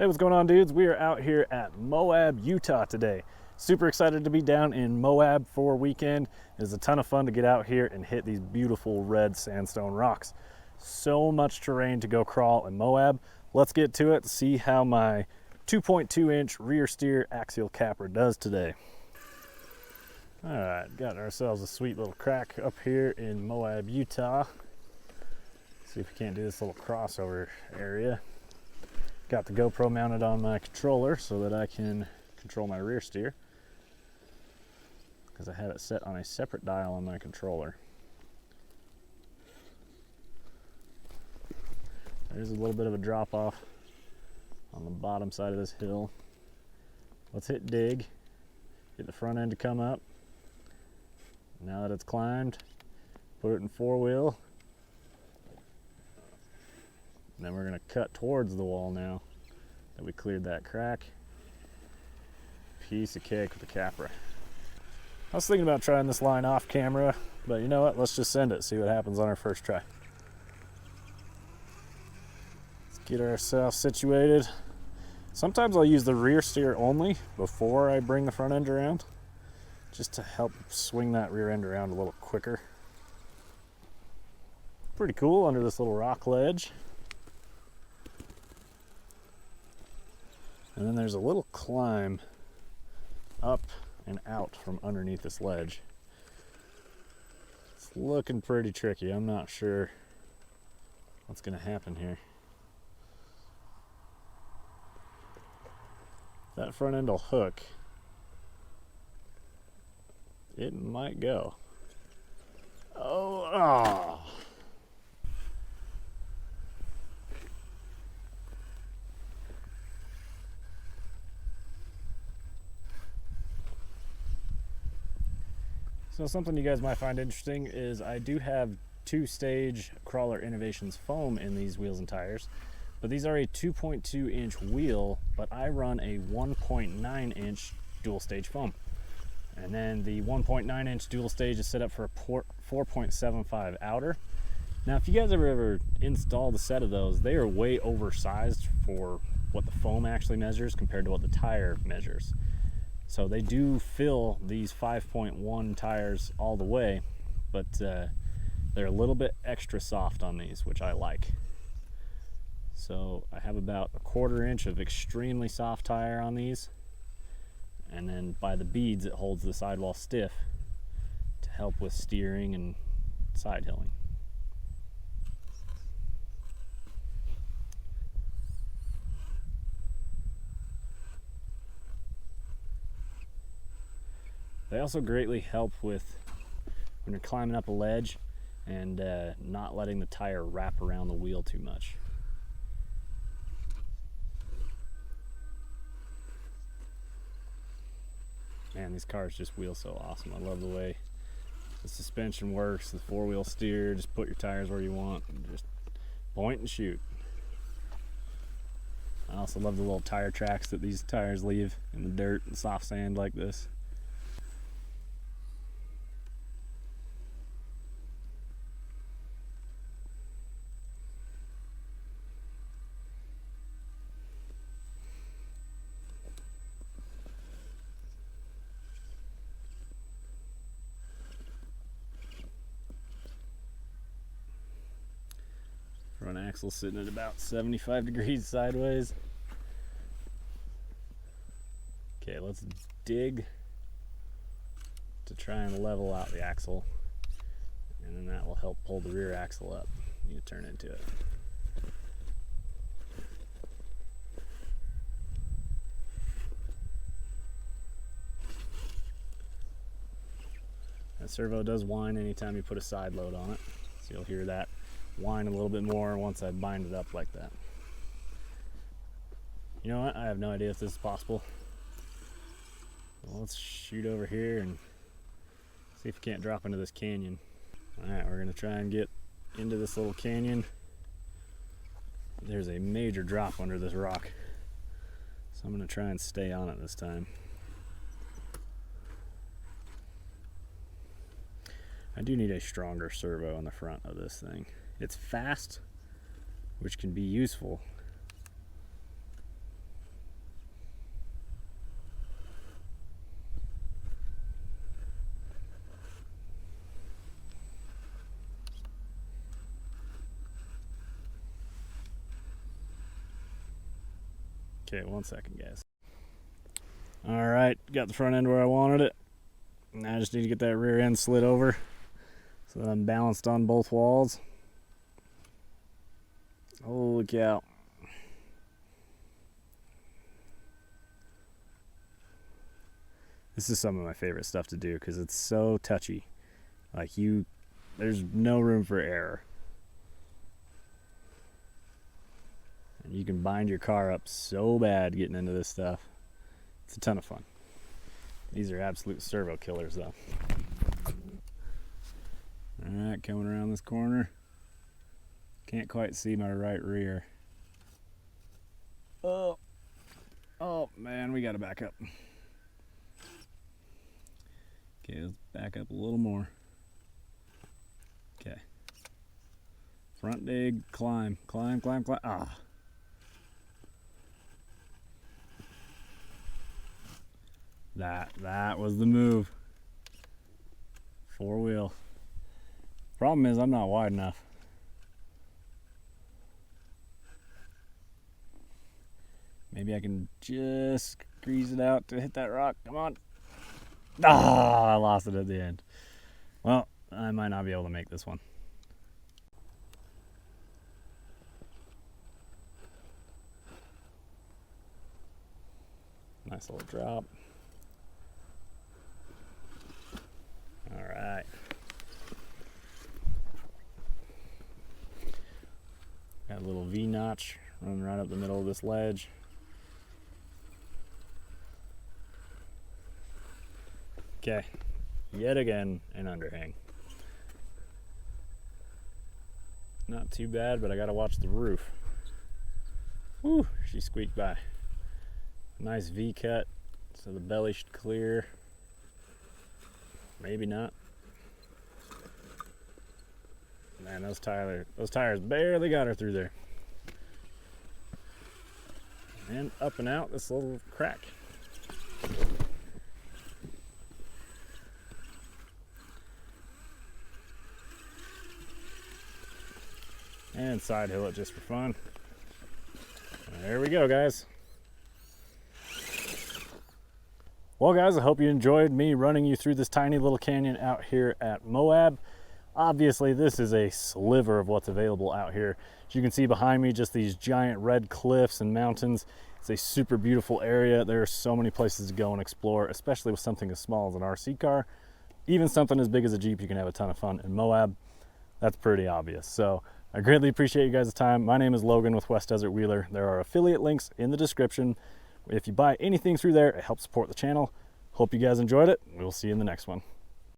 Hey, what's going on, dudes? We are out here at Moab, Utah today. Super excited to be down in Moab for a weekend. It's a ton of fun to get out here and hit these beautiful red sandstone rocks. So much terrain to go crawl in Moab. Let's get to it, see how my 2.2-inch rear steer Axial Capra does today. All right, got ourselves a sweet little crack up here in Moab, Utah. See if we can't do this little crossover area. Got the GoPro mounted on my controller so that I can control my rear steer, because I have it set on a separate dial on my controller. There's a little bit of a drop off on the bottom side of this hill. Let's hit dig, get the front end to come up. Now that it's climbed, put it in 4-wheel. And then we're going to cut towards the wall now that we cleared that crack. Piece of cake with the Capra. I was thinking about trying this line off camera, but you know what? Let's just send it, see what happens on our first try. Let's get ourselves situated. Sometimes I'll use the rear steer only before I bring the front end around, just to help swing that rear end around a little quicker. Pretty cool under this little rock ledge. And then there's a little climb up and out from underneath this ledge. It's looking pretty tricky. I'm not sure what's going to happen here. That front end will hook. It might go. Oh. So something you guys might find interesting is I do have 2-stage Crawler Innovations foam in these wheels and tires, but these are a 2.2-inch wheel, but I run a 1.9-inch dual stage foam. And then the 1.9-inch dual stage is set up for a 4.75 outer. Now, if you guys ever installed a set of those, they are way oversized for what the foam actually measures compared to what the tire measures. So they do fill these 5.1 tires all the way, but they're a little bit extra soft on these, which I like. So I have about a 1/4 inch of extremely soft tire on these, and then by the beads it holds the sidewall stiff to help with steering and side hilling. They also greatly help with when you're climbing up a ledge and not letting the tire wrap around the wheel too much. Man, these cars just wheel so awesome. I love the way the suspension works, the 4-wheel steer, just put your tires where you want, and just point and shoot. I also love the little tire tracks that these tires leave in the dirt and soft sand like this. Front axle sitting at about 75 degrees sideways. Okay, let's dig to try and level out the axle, and then that will help pull the rear axle up. You need to turn into it. That servo does whine anytime you put a side load on it, so you'll hear that whine a little bit more once I bind it up like that. You know what? I have no idea if this is possible. Well, let's shoot over here and see if we can't drop into this canyon. Alright, we're going to try and get into this little canyon. There's a major drop under this rock, so I'm going to try and stay on it this time. I do need a stronger servo on the front of this thing. It's fast, which can be useful, Okay, 1 second, guys. All right, got the front end where I wanted it. Now I just need to get that rear end slid over so that I'm balanced on both walls. Holy cow. This is some of my favorite stuff to do because it's so touchy. Like there's no room for error. And you can bind your car up so bad getting into this stuff. It's a ton of fun. These are absolute servo killers though. Alright, coming around this corner. Can't quite see my right rear. Oh man, we gotta back up. Okay, let's back up a little more. Okay. Front dig, climb, climb, climb, climb. Ah. That was the move. 4-wheel. Problem is I'm not wide enough. Maybe I can just squeeze it out to hit that rock. Come on. Ah, I lost it at the end. Well, I might not be able to make this one. Nice little drop. All right. Got a little V-notch running right up the middle of this ledge. Okay, yet again an underhang. Not too bad, but I gotta watch the roof. Whew, she squeaked by. Nice V-cut, so the belly should clear. Maybe not. Man, those tires barely got her through there. And up and out this little crack. And side hill it just for fun. There we go, guys. Well, guys, I hope you enjoyed me running you through this tiny little canyon out here at Moab. Obviously, this is a sliver of what's available out here. As you can see behind me, just these giant red cliffs and mountains. It's a super beautiful area. There are so many places to go and explore, especially with something as small as an RC car. Even something as big as a Jeep, you can have a ton of fun in Moab. That's pretty obvious. So I greatly appreciate you guys' time. My name is Logan with West Desert Wheeler. There are affiliate links in the description. If you buy anything through there, it helps support the channel. Hope you guys enjoyed it. We'll see you in the next one.